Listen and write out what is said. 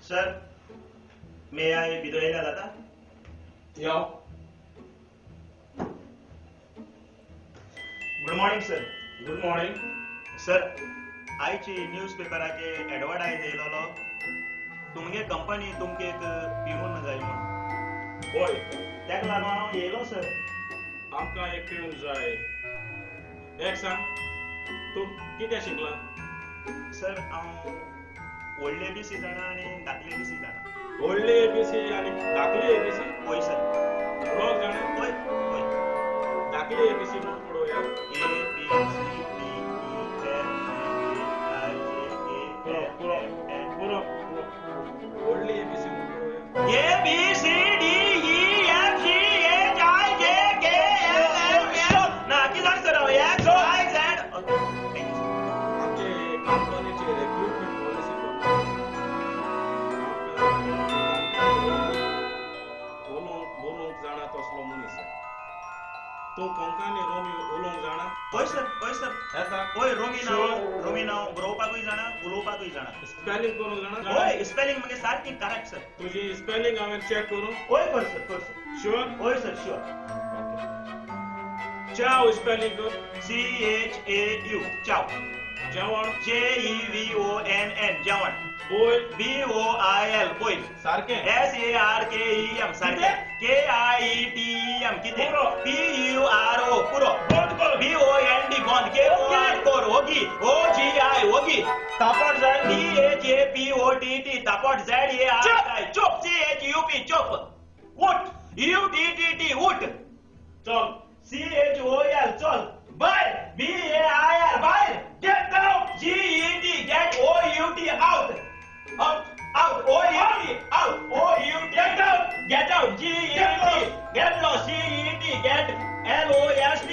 Sir, मे आय बिदोयला जाता? यो. Good morning sir. Good morning. Sir, आयची न्यूज पेपराचे एडवर्टायज येयलोलो तुमगे कंपनी तुमके एक पिवून जाय म्हणून. होय, त्याक लागून हांव येयलो सर. आमकां एक पिवून जाय. एक सांग, तूं कितें शिकला? सर, हांव व्हडले बीसी जाणा आनी धाकले बीसी जाणा. व्हडली एबीसी आनी धाकली एबीसी? होय सर. रोग जाणा? होय होय. धाकली एबीसी म्हूण पळोवया. A B C D E F G I J पुरो के एल पुरो पुरो व्हडली एबीसी म्हूण पळोवया. A B C D E F G H I J K L M N ना किती जाण सर एक्स वाय झेड. आमचे कंपनीचे रिक्रुटमेंट पॉलिसी उलोवंक जाणा तसलो मनीस आहे. तूं कोंकणी उलोवंक जाणा? होय सर होय सर. येता? होय रोमी नांव बरोवपाकूय जाणा उलोवपाकूय जाणा. स्पेलिंग करूंक जाणा? होय स्पेलिंग म्हणजे सारकी करेक्ट सर. तुजी स्पेलिंग हांवें चेक करूं? होय कर सर. शुअर? होय सर शुअर. चाव स्पेलिंग कर. CHAU चाव. जेवण? JEVONN जेवण. बोल? BOIL boil. सारकें? SARKEM सारकें. KIETEM कितें? पुरो. PURO पुरो. बंद कर. BOND bond. KOR कोर होगी. OGI होगी. तापट जाय THAPOTT तापट ZARI चुप. CHUP चुप. उठ. UTTT उठ. चल. CHOL चल. बाय. BAIR बाय. Get down. GET get OUT out. Out. OUT out. OUT get out. GET get lost. CET get LOST